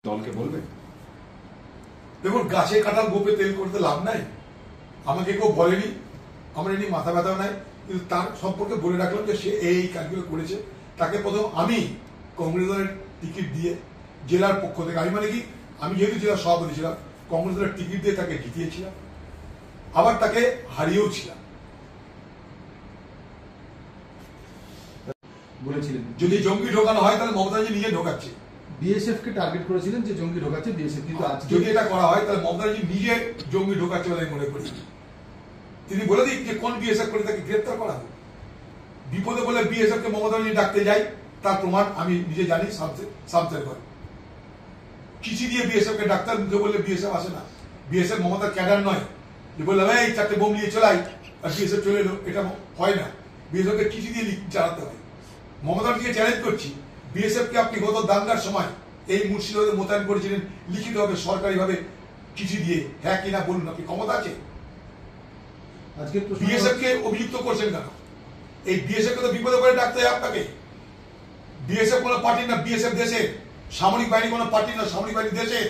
দলকে বলবে? দেখুন, গাছে কাঁঠাল গোপে তেল করতে লাভ নাই। আমাকে কেউ বলেনি, আমার এমনি মাথা ব্যথাও নাই, কিন্তু তার সম্পর্কে বলে রাখলাম যে সে এই কাজগুলো করেছে। তাকে প্রথম আমি কংগ্রেস দলের টিকিট দিয়ে জেলার পক্ষ থেকে, আমি মানে কি, আমি যেহেতু জেলার সভাপতি ছিলাম, কংগ্রেস দলের টিকিট দিয়ে তাকে জিতিয়েছিলাম, আবার তাকে হারিয়েও ছিলাম। বলেছিলেন যদি জঙ্গি ঢোকানো হয় তাহলে মমতাজি নিজে ঢোকাচ্ছে। বিএসএফ কে টার্গেট করেছিলেন যে জঙ্গি ঢোকাচ্ছে বিএসএফ, কিন্তু যদি এটা করা হয় তাহলে মমতাজি নিজে জঙ্গি ঢোকাচ্ছে বলে আমি মনে করি। তিনি বলে দিক যে কোন বিএসএফ করে তাকে গ্রেপ্তার করা হবে। বিপদে বলে বিএসএফ কে মমতা ব্যানার্জি ডাকতে যাই, তার প্রমাণ আমি নিজে জানি। সামসের ঘর চিঠি দিয়ে বিএসএফ কে ডাক্তার মুখে বললে বিএসএফ আসে না। বিএসএফ মমতার ক্যাডার নয় যে বললাম এই 4টে বোম নিয়ে চলাই আর বিএসএফ চলে এলো, এটা হয় না। বিএসএফ কে চিঠি দিয়ে চালাতে হয়। মমতার দিকে চ্যালেঞ্জ করছি, বিএসএফ কে আপনি গত দাঙ্গার সময় এই মুর্শিদাবাদে মোতায়েন করেছিলেন লিখিতভাবে সরকারিভাবে চিঠি দিয়ে, হ্যাঁ কিনা বলুন, আপনি ক্ষমতা আছে? আজকে বিএসএফ কে অভিযুক্ত করছেন কেন? এই বিএসএফ কে তো বিপদে করে ডাকতে হয় আপনাকে। বিএসএফ কোনো পার্টি না, বিএসএফ দেশে সামরিক বাহিনী কোনো পার্টি না, সামরিক বাহিনী দেশে।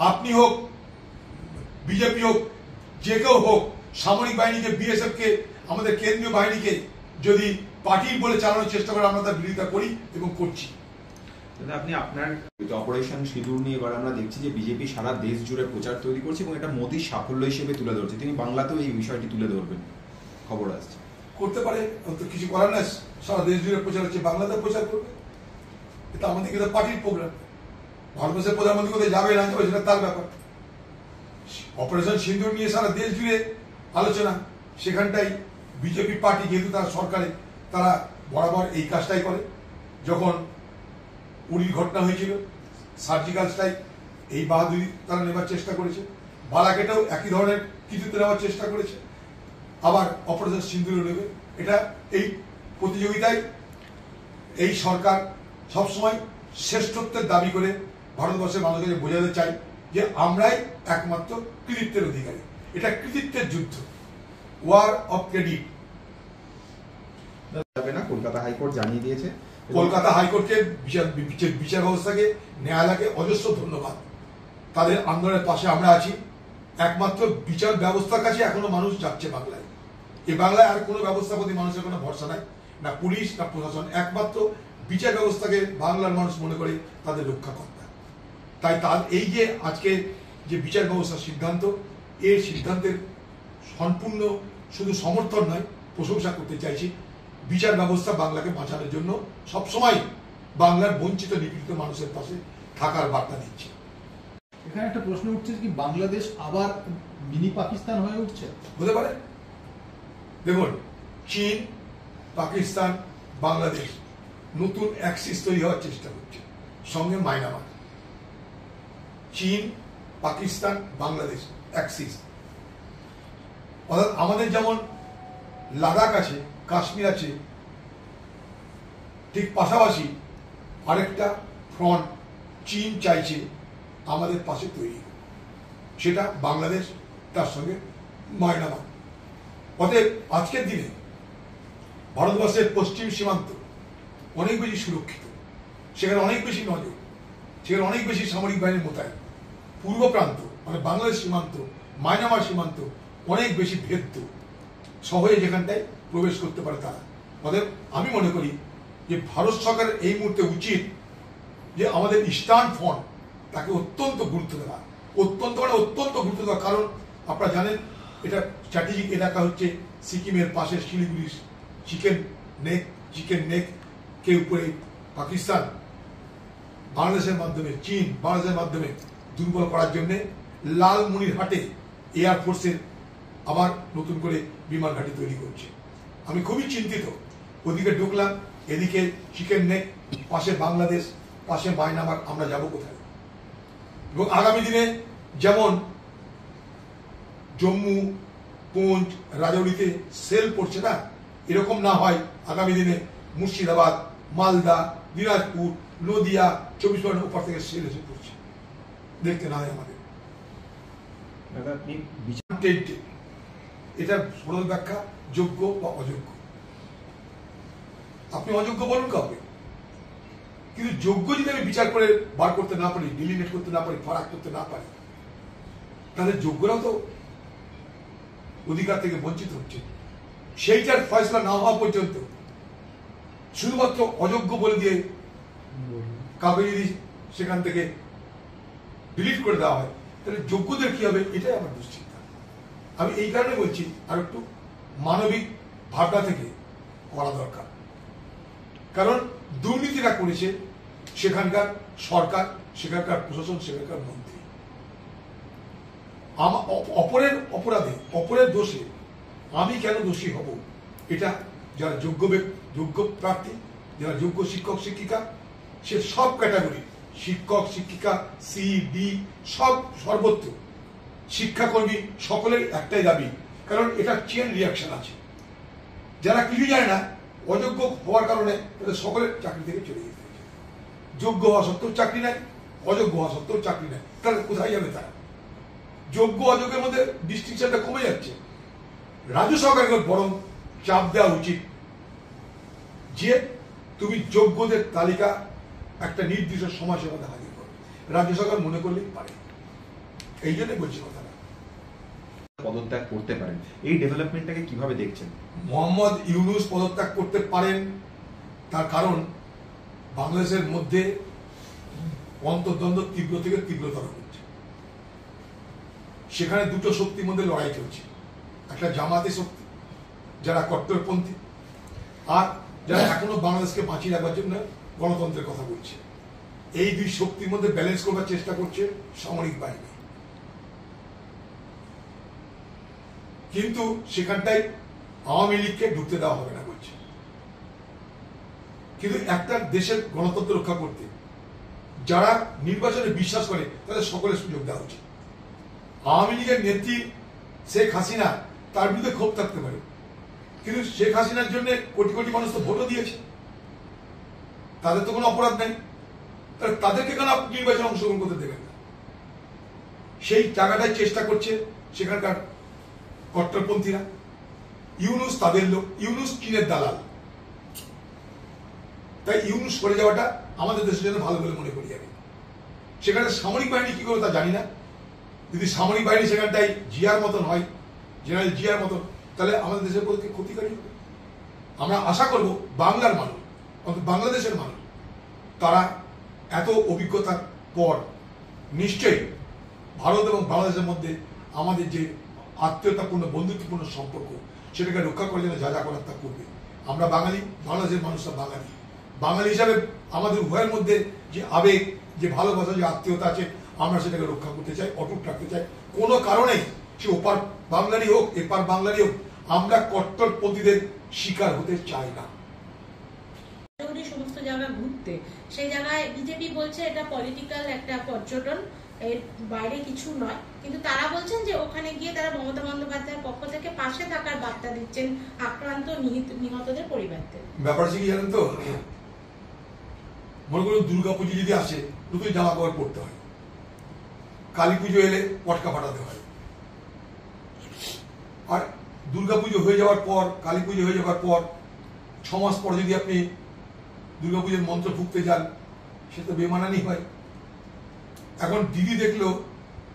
আপনি হোক, বিজেপি হোক, যে কেউ হোক, সামরিক বাহিনীকে, বিএসএফ কে, আমাদের কেন্দ্রীয় বাহিনীকে যদি পার্টি বলে চালানোর চেষ্টা করে আমরা তার বিরোধিতা করি এবং করছি। আপনি আপনার অপারেশন সিঁদুর নিয়ে এবার আমরা দেখছি যে বিজেপি সারা দেশ জুড়ে প্রচার তৈরি করছে এবং এটা মোদীর সাফল্য হিসেবে তুলে ধরছে। তিনি বাংলাতেও এই বিষয়টি তুলে ধরবেন, খবর আসছে। করতে পারে, কিছু করার না। সারা দেশ জুড়ে প্রচার হচ্ছে, বাংলাতে প্রচার করবে। এটা আমাদের কিন্তু পার্টির প্রোগ্রাম। ভারতবর্ষের প্রধানমন্ত্রী কোথায় যাবে না যাবে সেটা তার ব্যাপার। অপারেশন সিঁদুর নিয়ে সারা দেশ জুড়ে আলোচনা। সেখানটাই বিজেপি পার্টি, যেহেতু তারা সরকারে, তারা বরাবর এই কাজটাই করে। যখন উড়ির ঘটনা হয়েছিল, সার্জিক্যাল স্ট্রাইক, এই বাহাদুরি তারা নেবার চেষ্টা করেছে। বালাকেটেও একই ধরনের কৃতিত্ব নেওয়ার চেষ্টা করেছে, আবার অপারেশন সিঁদুরও নেবে। এটা এই প্রতিযোগিতায় এই সরকার সবসময় শ্রেষ্ঠত্বের দাবি করে ভারতবর্ষের মানুষকে বোঝাতে চাই যে আমরাই একমাত্র কৃতিত্বের অধিকারী। এটা কৃতিত্বের যুদ্ধ, war of credit. Kolkata high court জানিয়ে দিয়েছে। কলকাতা হাইকোর্টকে, বিচার ব্যবস্থাকে, ন্যায়ালয়কে অজস্র ধন্যবাদ। তাদের আন্দোলনের পাশে আমরা আছি। একমাত্র বিচার ব্যবস্থার কাছে এখনো মানুষ যাচ্ছে বাংলায়। এই বাংলায় আর কোনো ব্যবস্থার প্রতি মানুষের কোনো ভরসা নাই, না পুলিশ না প্রশাসন। একমাত্র বিচার ব্যবস্থাকে বাংলার মানুষ মনে করে তাদের রক্ষাকর্তা। তাই তার এই যে আজকে যে বিচার ব্যবস্থার সিদ্ধান্ত, এই সিদ্ধান্তের সম্পূর্ণ শুধু সমর্থন নয়, প্রশংসা করতে চাইছি। বিচার ব্যবস্থা বাংলাকে বাঁচানোর জন্য সবসময় বাংলার বঞ্চিত নিপীড়িত মানুষের পাশে থাকার বার্তা দিচ্ছে। এখানে একটা প্রশ্ন উঠছে কি বাংলাদেশ আবার মিনি পাকিস্তান হয়ে উঠছে? হতে পারে। দেখুন, চীন, পাকিস্তান, বাংলাদেশ নতুন অ্যাক্সিস তৈরি হওয়ার চেষ্টা করছে, সঙ্গে মায়ানমার। চীন, পাকিস্তান, বাংলাদেশ অ্যাক্সিস। অর্থাৎ আমাদের যেমন লাদাখ আছে, কাশ্মীর আছে, ঠিক পাশাপাশি আরেকটা ফ্রন্ট চীন চাইছে আমাদের পাশে তৈরি, সেটা বাংলাদেশ, তার সঙ্গে মায়ানমার। অতএব আজকের দিনে ভারতবর্ষের পশ্চিম সীমান্ত অনেক বেশি সুরক্ষিত, সেখানে অনেক বেশি নজর, সেখানে অনেক বেশি সামরিক বাহিনী মোতায়েন। পূর্ব প্রান্ত মানে বাংলাদেশ সীমান্ত, মায়ানমার সীমান্ত অনেক বেশি ভেদ্য, সহজে যেখানটায় প্রবেশ করতে পারে তারা। অতএব আমি মনে করি যে ভারত সরকারের এই মুহূর্তে উচিত যে আমাদের ইস্টার্ন ফ্রন্ট তাকে অত্যন্ত গুরুত্ব দেওয়া, অত্যন্ত গুরুত্ব দেওয়া। কারণ আপনারা জানেন এটা স্ট্র্যাটেজিক এলাকা হচ্ছে সিকিমের পাশে শিলিগুড়ি, চিকেন নেক কে উপরে পাকিস্তান, বাংলাদেশের মাধ্যমে চীন, বাংলাদেশের মাধ্যমে দুর্বল করার জন্য লালমনিরহাটে এয়ারফোর্সের আবার নতুন করে বিমান ঘাঁটি তৈরি করছে। আমি খুবই চিন্তিত। ওদিকে ঢুকলাম, এদিকে চিকেন নেক, পাশে বাংলাদেশ, পাশে মায়ানমার, আমরা যাব কোথায়? এবং আগামী দিনে যেমন জম্মু, পুঞ্চ, রাজৌরিতে সেল পড়ছে না, এরকম না হয় আগামী দিনে মুর্শিদাবাদ, মালদা, দিনাজপুর, নদিয়া, 24 পরগনার উপর থেকে সেল এসে পড়ছে। দেখতে না হয় আমাদের। এটা সরল ব্যাখ্যা, যোগ্য বা অযোগ্য। আপনি অযোগ্য বলুন কাউকে, কিন্তু যোগ্য যদি আমি বিচার করে বার করতে না পারি, ডিলিমিট করতে না পারি, ফারাক করতে না পারি, তাহলে যোগ্যরাও তো অধিকার থেকে বঞ্চিত হচ্ছে। সেইটার ফয়সলা না হওয়া পর্যন্ত শুধুমাত্র অযোগ্য বলে দিয়ে কাউকে যদি সেখান থেকে ডিলিট করে দেওয়া হয়, তাহলে যোগ্যদের কি হবে, এটাই আমার দুশ্চিন্তা। আমি এই কারণে বলছি আর একটু মানবিক ভাবনা থেকে করা দরকার। কারণ দুর্নীতিটা করেছে সেখানকার সরকার, সেখানকার প্রশাসন, সেখানকার মন্ত্রী। অপরের অপরাধে, অপরের দোষে আমি কেন দোষী হব, এটা যারা যোগ্য প্রার্থী, যারা যোগ্য শিক্ষক শিক্ষিকা, সে সব ক্যাটাগরি শিক্ষক শিক্ষিকা, সি ডি, সব সর্বত্র শিক্ষাকর্মী সকলের একটাই দাবি। কারণ এটা চেন রিয়াকশন আছে। যারা কিছু জানে না, অযোগ্য হওয়ার কারণে তাদের সকলের চাকরি থেকে চলে যেতে হয়েছে। যোগ্য হওয়া সত্ত্বেও চাকরি নাই, অযোগ্য হওয়া সত্ত্বেও চাকরি নাই, তাহলে কোথায় যাবে তারা? যোগ্য অযোগ্যের মধ্যে ডিস্টিংশনটা কমে যাচ্ছে। রাজ্য সরকারকে বরং চাপ দেওয়া উচিত যে তুমি যোগ্যদের তালিকা একটা নির্দিষ্ট সময়ের মধ্যে হাজির করো। রাজ্য সরকার মনে করলেই পারে। এই জন্য বলছি কথাটা। পদত্যাগ করতে পারেন, এই ডেভেলপমেন্টটাকে কিভাবে দেখছেন? মোহাম্মদ ইউনূস পদত্যাগ করতে পারেন, তার কারণ বাংলাদেশের মধ্যে অন্তর্দ্বন্দ্ব তীব্র থেকে তীব্রতর হচ্ছে। সেখানে দুটো শক্তির মধ্যে লড়াই চলছে। একটা জামাতে শক্তি, যারা কট্টরপন্থী, আর যারা এখনো বাংলাদেশকে বাঁচিয়ে রাখবার জন্য গণতন্ত্রের কথা বলছে। এই দুই শক্তির মধ্যে ব্যালেন্স করবার চেষ্টা করছে সামরিক বাহিনী। কিন্তু সেখানটাই আওয়ামী লীগকে ঢুকতে দেওয়া হবে না বলছে। কিন্তু একটা দেশের গণতন্ত্র রক্ষা করতে যারা নির্বাচনে বিশ্বাস করে তাদের সকলের সুযোগ দেওয়া উচিত। আওয়ামী লীগের নেত্রী শেখ হাসিনা, তার বিরুদ্ধে ক্ষোভ থাকতে পারে, কিন্তু শেখ হাসিনার জন্য কোটি কোটি মানুষ তো ভোটও দিয়েছে, তাদের তো কোনো অপরাধ নেই। তাহলে তাদেরকে কেন আপনি নির্বাচনে অংশগ্রহণ করতে দেবেন না? সেই জায়গাটাই চেষ্টা করছে সেখানকার কট্টরপন্থীরা। ইউনূস তাদের লোক, ইউনূস চীনের দালাল। তাই ইউনূস সরে যাওয়াটা আমাদের দেশের জন্য ভালো বলে মনে করি আমি। সেখানে সামরিক বাহিনী কি করে তা জানি না। যদি সামরিক বাহিনী সেখানটাই জিয়ার মতন হয়, জেনারেল জিয়ার মতন, তাহলে আমাদের দেশের পক্ষে ক্ষতিকারী হবে। আমরা আশা করব বাংলার মানুষ, অন্তত বাংলাদেশের মানুষ, তারা এত অভিজ্ঞতার পর নিশ্চয়ই ভারত এবং বাংলাদেশের মধ্যে আমাদের যে আত্মীয়তাপূর্ণ বন্ধুত্বপূর্ণ সম্পর্ক, সেটাকে রক্ষা করার জন্য যা যা করার তা করবে। আমরা বাঙালি, বাংলাদেশের মানুষরা বাঙালি। বাঙালি হিসাবে আমাদের উভয়ের মধ্যে যে আবেগ, যে ভালোবাসা, যে আত্মীয়তা আছে, আমরা সেটাকে রক্ষা করতে চাই, অটুট রাখতে চাই। কোনো কারণেই সে ওপার বাঙালি হোক, এপার বাঙালি হোক, আমরা কট্টরপন্থীদের শিকার হতে চাই না। সমস্ত জায়গা ঘুরতে, সেই জায়গায় বিজেপি বলছে এটা পলিটিক্যাল একটা পর্যটন, এর বাইরে কিছু নয়। কিন্তু তারা বলছেন যে ওখানে গিয়ে তারা মমতা বন্দ্যোপাধ্যায়ের পক্ষ থেকে পাশে থাকার বার্তা দিচ্ছেন আক্রান্ত নিহতদের পরিবারদের। ব্যাপারটা কি জানেন তো, মনে করুন দুর্গাপুজো যদি আসে, নতুন জামা কাপড় পরতে হয়। কালী পুজো এলে পটকা ফাটাতে হয়। আর দুর্গাপুজো হয়ে যাওয়ার পর, কালী পুজো হয়ে যাওয়ার পর 6 মাস পর যদি আপনি দুর্গাপুজোর মন্ত্র ফুঁকতে যান, সে তো বেমানানি হয়। এখন দিদি দেখলো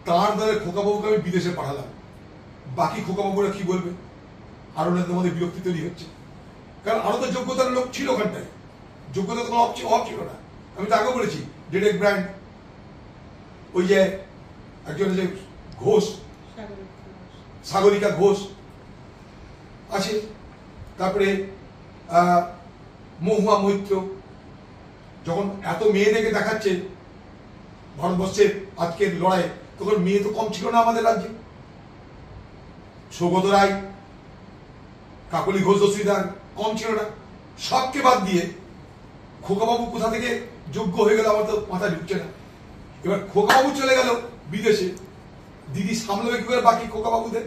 তাঁর দলের খোকাবাবুকে আমি বিদেশে পাঠালাম, বাকি খোকাবাবুরা কি বলবে? আরো না তোমাদের বিরক্তি তৈরি হচ্ছে। কারণ আরো তো যোগ্যতার লোক ছিল ওখানটায়, যোগ্যতা তো কোনো অভাব ছিল না। আমি তো আগে বলেছি ডেডেক ব্র্যান্ড, ওই যে একজন যে ঘোষ, সাগরিকা ঘোষ আছে, তারপরে মহুয়া মৈত্র। যখন এত মেয়েদেরকে দেখাচ্ছে ভারতবর্ষের আজকের লড়াই, তখন মেয়ে তো কম ছিল না আমাদের রাজ্যে। সৌগত রায়, কাকলি ঘোষ দস্তিদার কম ছিল না। সবকে বাদ দিয়ে খোকাবাবু কোথা থেকে যোগ্য হয়ে গেল আমার তো মাথায় ঢুকছে না। এবার খোকাবাবু চলে গেল বিদেশে, দিদি সামলাবে কি করে বাকি খোকাবাবুদের?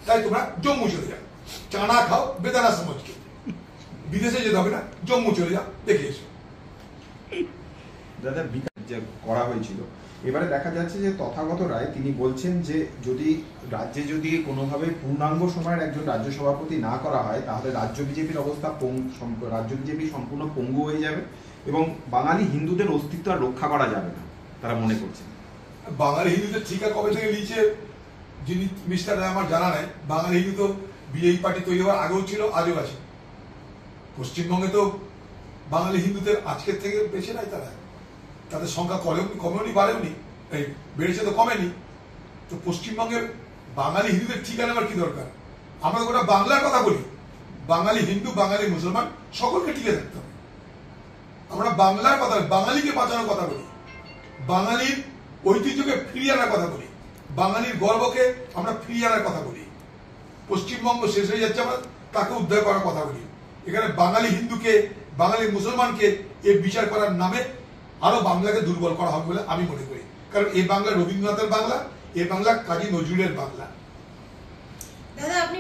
তাই তোমরা জম্মু চলে যাও, চানা খাও, বেদানা সমাজকে। বিদেশে যেতে হবে না, জম্মু চলে যাও, দেখে এসো। দাদা করা হয়েছিল, এবারে দেখা যাচ্ছে যে তথাগত রায় তিনি বলছেন যে যদি রাজ্যে যদি কোনোভাবে পূর্ণাঙ্গ সময়ের একজন রাজ্য সভাপতি না করা হয়, তাহলে রাজ্য বিজেপির অবস্থা রাজ্য বিজেপি সম্পূর্ণ পঙ্গু হয়ে যাবে এবং বাঙালি হিন্দুদের অস্তিত্ব আর রক্ষা করা যাবে না তারা মনে করছেন। বাঙালি হিন্দুদের ঠিকা কবে থেকে নিয়েছে যিনি মিস্টার আমার জানা নাই। বাঙালি হিন্দু তো বিজেপি পার্টি তৈরি হওয়ার আগেও ছিল, আজও আছে। পশ্চিমবঙ্গে তো বাঙালি হিন্দুদের আজকের থেকে বেশি নাই, তাদের সংখ্যা কমেওনি বাড়েওনি, এই বেড়েছে তো কমেনি। তো পশ্চিমবঙ্গের বাঙালি হিন্দুদের ঠিকা নেওয়ার কি দরকার? আমরা তো গোটা বাংলার কথা বলি, বাঙালি হিন্দু বাঙালি মুসলমান সকলকে টিকে থাকতে হবে। আমরা বাংলার কথা, বাঙালিকে বাঁচানোর কথা বলি, বাঙালির ঐতিহ্যকে ফিরিয়ে আনার কথা বলি, বাঙালির গর্বকে আমরা ফিরিয়ে আনার কথা বলি। পশ্চিমবঙ্গ শেষ হয়ে যাচ্ছে, আমরা তাকে উদ্ধার করার কথা বলি। এখানে বাঙালি হিন্দুকে বাঙালি মুসলমানকে এই বিচার করার নামে আরো বাংলাকে দুর্বল করা হবে বলে আমি মনে করি। কারণ এই বাংলা রবীন্দ্রনাথের বাংলা, এই বাংলা কাজী নজরুলের বাংলা। দাদা আপনি